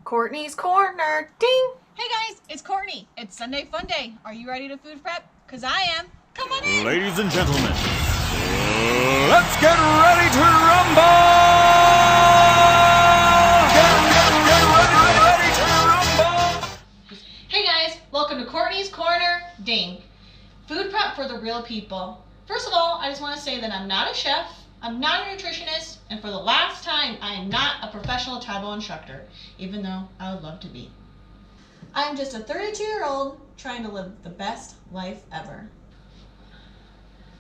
Courtney's Corner. Ding! Hey guys, it's Courtney. It's Sunday Fun Day. Are you ready to food prep? Cause I am. Come on in. Ladies and gentlemen, let's get ready to rumble! Get ready to rumble! Hey guys, welcome to Courtney's Corner. Ding. Food prep for the real people. First of all, I just want to say that I'm not a chef, I'm not a nutritionist, and for the last time, I am not a professional Taebo instructor, even though I would love to be. I'm just a 32-year-old trying to live the best life ever.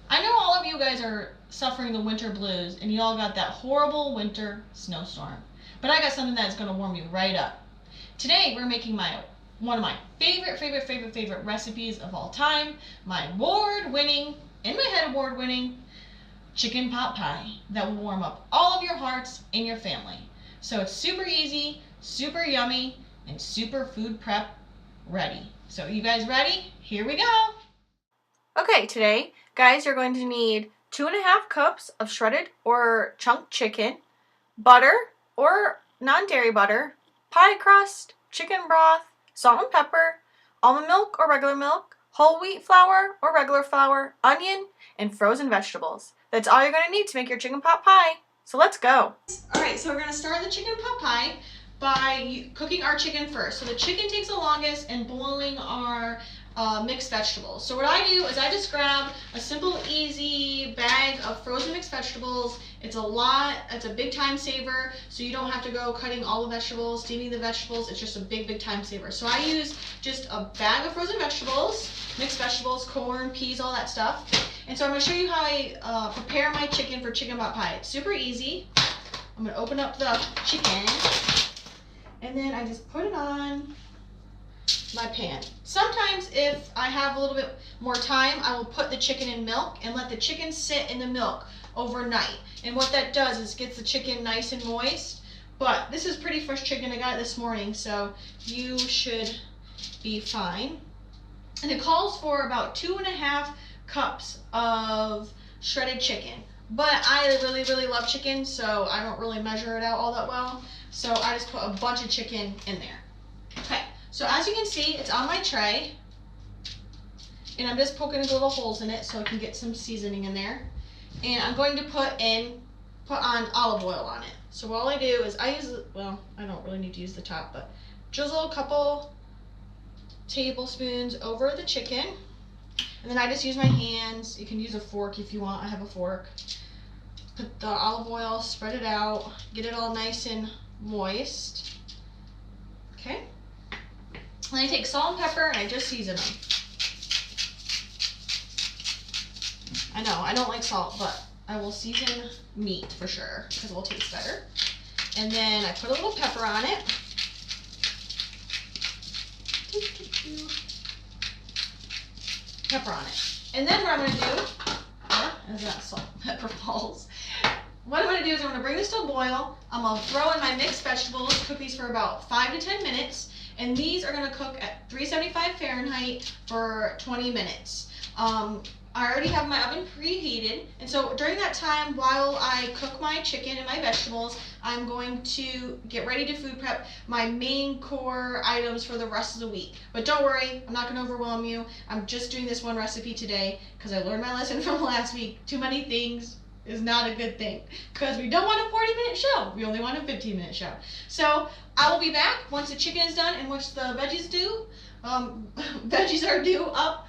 I know all of you guys are suffering the winter blues and you all got that horrible winter snowstorm, but I got something that's going to warm you right up. Today we're making one of my favorite recipes of all time, my award-winning chicken pot pie that will warm up all of your hearts and your family. So it's super easy, super yummy, and super food prep ready. So you guys ready? Here we go. Okay, today, guys, you're going to need 2.5 cups of shredded or chunk chicken, butter or non-dairy butter, pie crust, chicken broth, salt and pepper, almond milk or regular milk, whole wheat flour or regular flour, onion, and frozen vegetables. That's all you're going to need to make your chicken pot pie. So let's go. All right, so we're going to start the chicken pot pie by cooking our chicken first. So the chicken takes the longest and boiling our mixed vegetables. So what I do is I just grab a simple, easy bag of frozen mixed vegetables. It's a big time saver, so you don't have to go cutting all the vegetables, steaming the vegetables. It's just a big time saver. So I use just a bag of frozen vegetables, mixed vegetables, corn, peas, all that stuff. And so I'm going to show you how I prepare my chicken for chicken pot pie. It's super easy. I'm going to open up the chicken, and then I just put it on my pan. Sometimes if I have a little bit more time, I will put the chicken in milk and let the chicken sit in the milk overnight. And what that does is gets the chicken nice and moist. But this is pretty fresh chicken. I got it this morning, so you should be fine. And it calls for about 2.5 cups of shredded chicken. But I really love chicken, so I don't really measure it out all that well. So I just put a bunch of chicken in there. Okay. So as you can see, it's on my tray, and I'm just poking little holes in it so I can get some seasoning in there. And I'm going to put on olive oil on it. So all I do is I don't really need to use the top, but drizzle a couple tablespoons over the chicken, and then I just use my hands. You can use a fork if you want. I have a fork. Put the olive oil, spread it out, get it all nice and moist. Okay. Then I take salt and pepper and I just season them. I know, I don't like salt, but I will season meat for sure because it will taste better. And then I put a little pepper on it. Pepper on it. And then what I'm going to do, as that salt and pepper falls, what I'm going to do is I'm going to bring this to a boil. I'm going to throw in my mixed vegetables, cook these for about 5 to 10 minutes. And these are going to cook at 375 Fahrenheit for 20 minutes. I already have my oven preheated, and so during that time, while I cook my chicken and my vegetables, I'm going to get ready to food prep my main core items for the rest of the week. But don't worry, I'm not going to overwhelm you. I'm just doing this one recipe today because I learned my lesson from last week. Too many things is not a good thing because we don't want a 40-minute show. We only want a 15-minute show. So I will be back once the chicken is done and once the veggies are due up.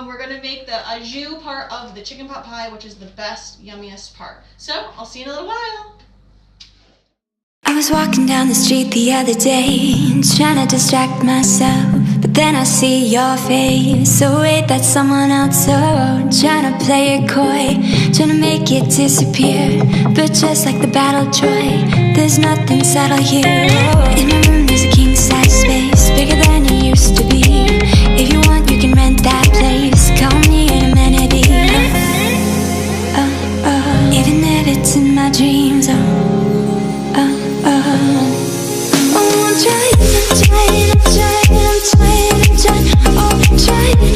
We're going to make the au jus part of the chicken pot pie, which is the best, yummiest part. So I'll see you in a little while. I was walking down the street the other day, trying to distract myself, but then I see your face. So wait, that's someone else. Oh, trying to play it coy, trying to make it disappear. But just like the battle Troy, there's nothing settled here. Oh, in my room there's a king-size space, bigger than it used to be. If you want, you can rent that place. Call me an amenity. Even if it's in my dreams. I'm trying,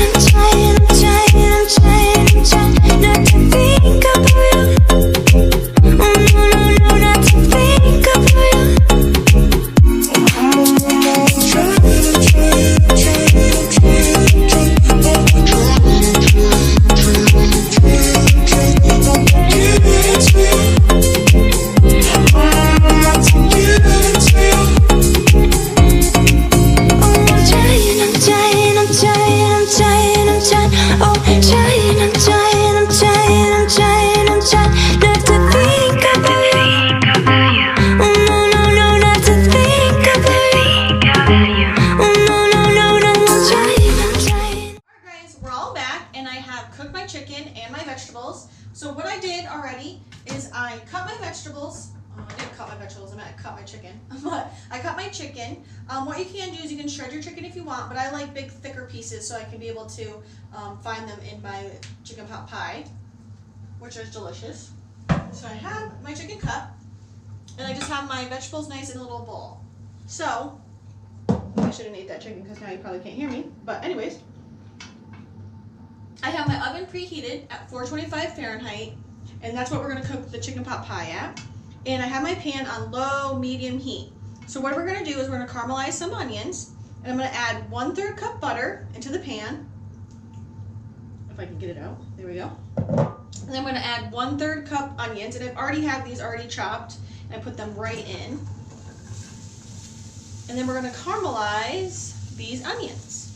not to think of you. Oh no, not to think of you. chicken. What you can do is you can shred your chicken if you want, but I like big, thicker pieces so I can be able to find them in my chicken pot pie, which is delicious. So I have my chicken cut, and I just have my vegetables nice in a little bowl. So, I shouldn't eat that chicken because now you probably can't hear me, but anyways. I have my oven preheated at 425 Fahrenheit, and that's what we're gonna cook the chicken pot pie at. And I have my pan on low, medium heat. So what we're gonna do is we're gonna caramelize some onions, and I'm gonna add 1/3 cup butter into the pan. If I can get it out, there we go. And then I'm gonna add 1/3 cup onions, and I already have these already chopped, and I put them right in. And then we're gonna caramelize these onions.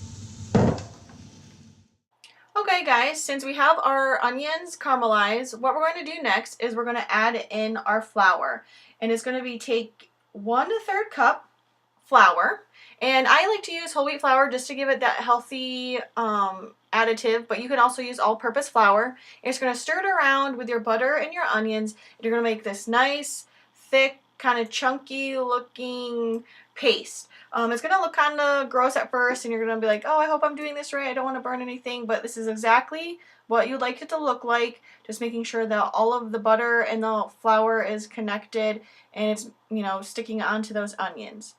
Okay guys, since we have our onions caramelized, what we're going to do next is we're going to add in our flour. And it's going to be take 1/3 cup flour. And I like to use whole wheat flour just to give it that healthy additive, but you can also use all-purpose flour. And it's going to stir it around with your butter and your onions. And you're going to make this nice, thick, kind of chunky looking paste. It's going to look kind of gross at first, and you're going to be like, oh, I hope I'm doing this right. I don't want to burn anything, but this is exactly what you'd like it to look like. Just making sure that all of the butter and the flour is connected and it's, you know, sticking onto those onions.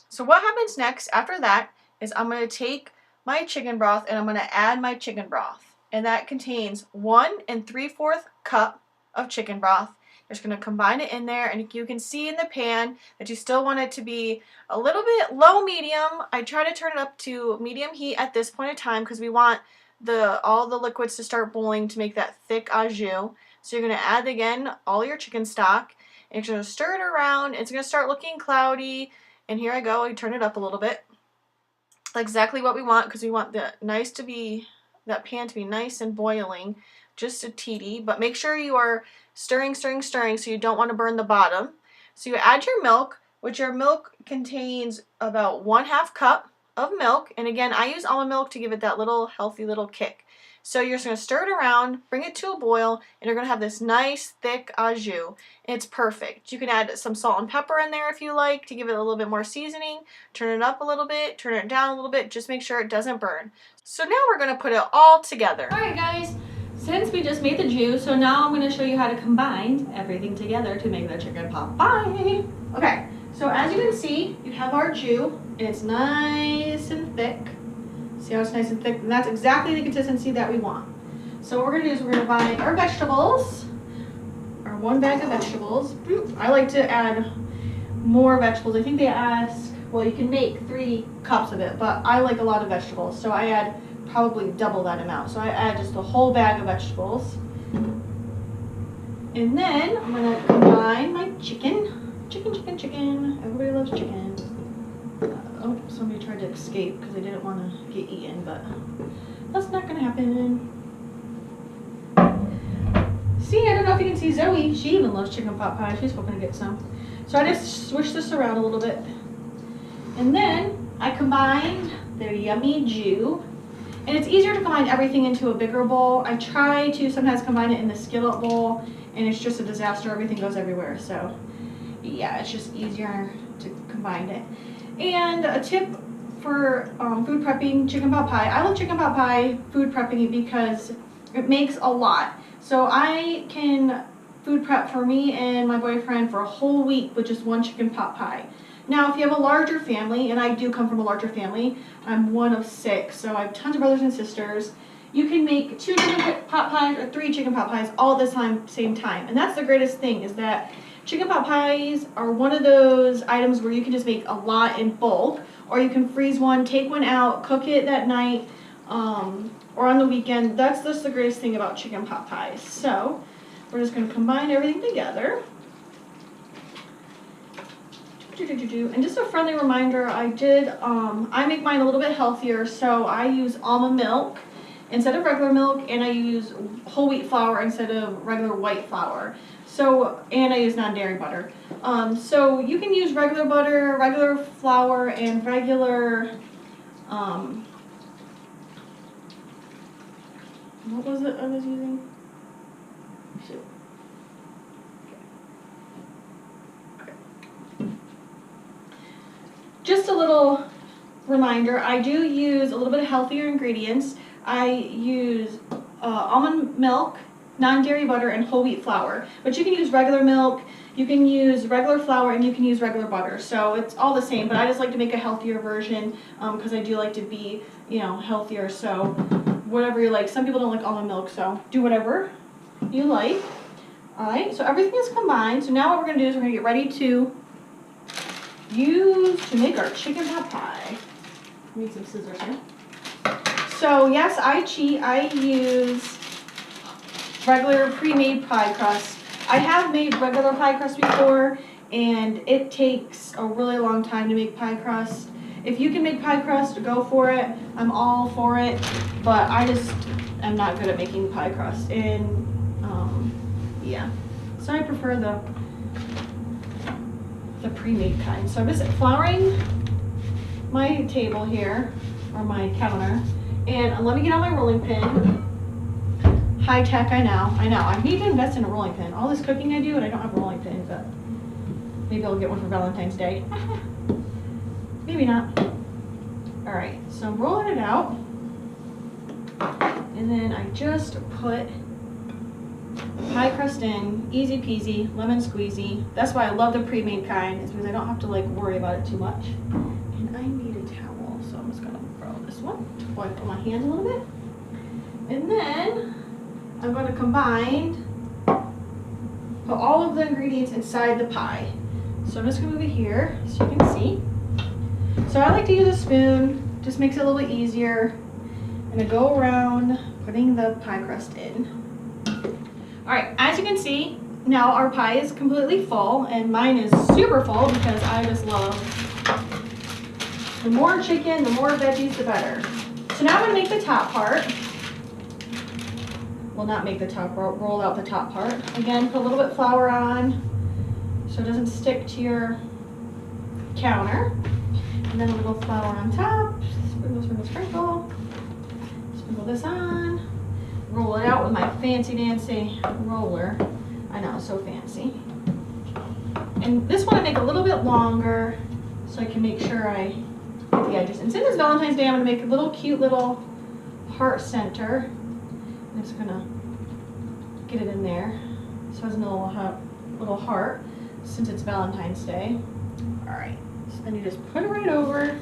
So what happens next after that is I'm going to take my chicken broth and I'm going to add my chicken broth. And that contains 1 3/4 cup of chicken broth. You're just going to combine it in there, and you can see in the pan that you still want it to be a little bit low medium. I try to turn it up to medium heat at this point in time because we want all the liquids to start boiling to make that thick au jus. So you're going to add again all your chicken stock, and you're going to stir it around. It's going to start looking cloudy, and here I go. I turn it up a little bit. Exactly what we want, because we want that pan to be nice and boiling, just a teeny, but make sure you are stirring so you don't want to burn the bottom. So you add your milk, which your milk contains about 1/2 cup of milk, and again I use almond milk to give it that little healthy little kick. So you're just going to stir it around, bring it to a boil, and you're going to have this nice thick au jus. It's perfect. You can add some salt and pepper in there if you like to give it a little bit more seasoning. Turn it up a little bit, turn it down a little bit, just make sure it doesn't burn. So now we're going to put it all together. Alright guys, since we just made the jus, so now I'm going to show you how to combine everything together to make the chicken pot pie. Okay, so as you can see, you have our jus, and it's nice and thick. See how it's nice and thick? And that's exactly the consistency that we want. So what we're going to do is we're going to buy our vegetables, our 1 bag of vegetables. I like to add more vegetables. I think they ask, well, you can make 3 cups of it, but I like a lot of vegetables, so I add probably double that amount. So I add just a whole bag of vegetables. And then I'm going to combine my chicken. Chicken. Everybody loves chicken. Oh, somebody tried to escape because they didn't want to get eaten, but that's not going to happen. See, I don't know if you can see Zoe. She even loves chicken pot pie. She's hoping to get some. So I just switched this around a little bit. And then I combined their yummy jus. And it's easier to combine everything into a bigger bowl. I try to sometimes combine it in the skillet bowl, and it's just a disaster. Everything goes everywhere. So yeah, it's just easier to combine it. And a tip for food prepping chicken pot pie. I love chicken pot pie food prepping because it makes a lot. So I can food prep for me and my boyfriend for a whole week with just 1 chicken pot pie. Now, if you have a larger family, and I do come from a larger family, I'm one of 6, so I have tons of brothers and sisters, you can make 2 chicken pot pies or 3 chicken pot pies all at the same time. And that's the greatest thing, is that chicken pot pies are one of those items where you can just make a lot in bulk, or you can freeze one, take one out, cook it that night, or on the weekend. That's just the greatest thing about chicken pot pies. So we're just going to combine everything together. And just a friendly reminder, I make mine a little bit healthier, so I use almond milk instead of regular milk, and I use whole wheat flour instead of regular white flour. So, and I use non-dairy butter. So you can use regular butter, regular flour, and regular, what was it I was using? Shoot. just a little reminder, I do use a little bit of healthier ingredients. I use almond milk, non-dairy butter, and whole wheat flour. But you can use regular milk, you can use regular flour, and you can use regular butter. So it's all the same, but I just like to make a healthier version because I do like to be, healthier. So whatever you like. Some people don't like almond milk, so do whatever you like. All right, so everything is combined. So now what we're gonna do is we're gonna get ready to make our chicken pot pie. Need some scissors here. So yes, I cheat. I use regular pre-made pie crust. I have made regular pie crust before, and it takes a really long time to make pie crust. If you can make pie crust, go for it. I'm all for it, but I just am not good at making pie crust, and yeah. So I prefer the pre-made kind. So I'm just flouring my table here, or my counter, and let me get on my rolling pin. High tech, I know. I need to invest in a rolling pin. All this cooking I do, and I don't have a rolling pin, but maybe I'll get one for Valentine's Day. Maybe not. All right, so I'm rolling it out, and then I just put pie crust in, easy peasy, lemon squeezy. That's why I love the pre-made kind, is because I don't have to worry about it too much. And I need a towel, so I'm just gonna borrow this one to wipe on my hands a little bit. And then I'm gonna put all of the ingredients inside the pie. So I'm just gonna move it here so you can see. So I like to use a spoon, just makes it a little bit easier. I'm gonna go around putting the pie crust in. All right, as you can see, now our pie is completely full, and mine is super full because I just love, the more chicken, the more veggies, the better. So now I'm gonna make the top part. Well, not make the top part, roll out the top part. Again, put a little bit of flour on so it doesn't stick to your counter. And then a little flour on top, sprinkle, sprinkle, sprinkle. Sprinkle this on. Roll it out with my fancy dancy roller. I know, so fancy. And this one I make a little bit longer so I can make sure I get the edges. And since it's Valentine's Day, I'm gonna make a little cute little heart center. I'm just gonna get it in there so it has a little heart since it's Valentine's Day. All right, so then you just put it right over.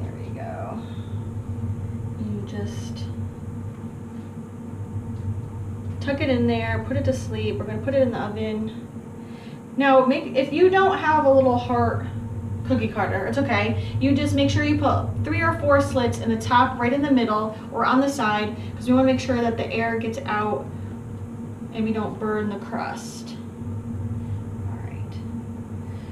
There we go. You just tuck it in there, put it to sleep. We're gonna put it in the oven. Now, if you don't have a little heart cookie cutter, it's okay. You just make sure you put 3 or 4 slits in the top, right in the middle, or on the side, because we want to make sure that the air gets out and we don't burn the crust. All right.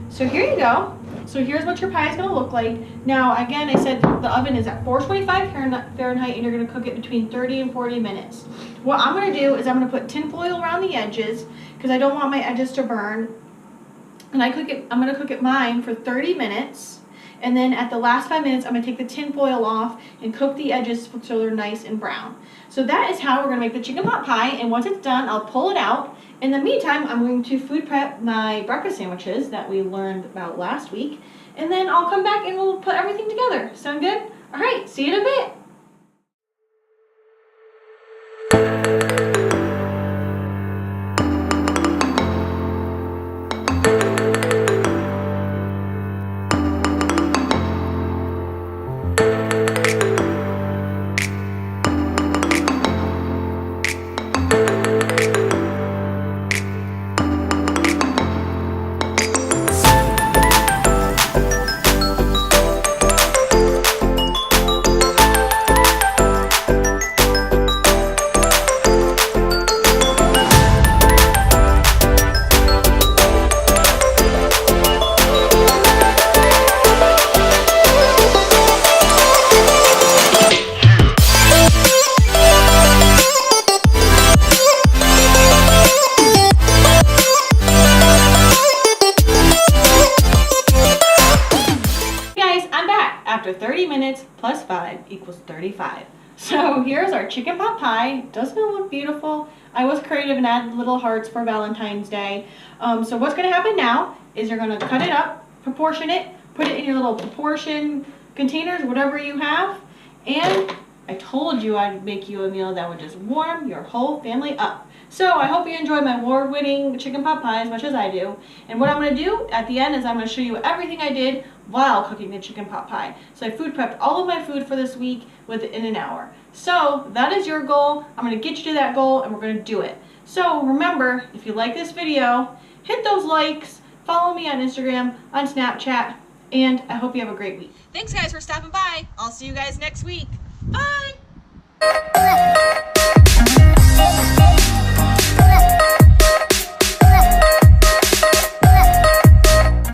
So here you go. So here's what your pie is going to look like. Now, again, I said the oven is at 425 Fahrenheit, and you're going to cook it between 30 and 40 minutes. What I'm going to do is I'm going to put tin foil around the edges because I don't want my edges to burn. And I'm gonna cook it mine for 30 minutes. And then at the last 5 minutes, I'm gonna take the tin foil off and cook the edges so they're nice and brown. So that is how we're gonna make the chicken pot pie. And once it's done, I'll pull it out. In the meantime, I'm going to food prep my breakfast sandwiches that we learned about last week. And then I'll come back and we'll put everything together. Sound good? All right, see you in a bit. After 30 minutes plus 5 equals 35. So here's our chicken pot pie. Doesn't it look beautiful? I was creative and added little hearts for Valentine's Day. So what's going to happen now is you're gonna cut it up, proportion it, put it in your little proportion containers, whatever you have, and I told you I'd make you a meal that would just warm your whole family up. So I hope you enjoyed my award-winning chicken pot pie as much as I do. And what I'm going to do at the end is I'm going to show you everything I did while cooking the chicken pot pie. So I food prepped all of my food for this week within an hour. So that is your goal. I'm going to get you to that goal and we're going to do it. So remember, if you like this video, hit those likes, follow me on Instagram, on Snapchat, and I hope you have a great week. Thanks guys for stopping by. I'll see you guys next week. Bye!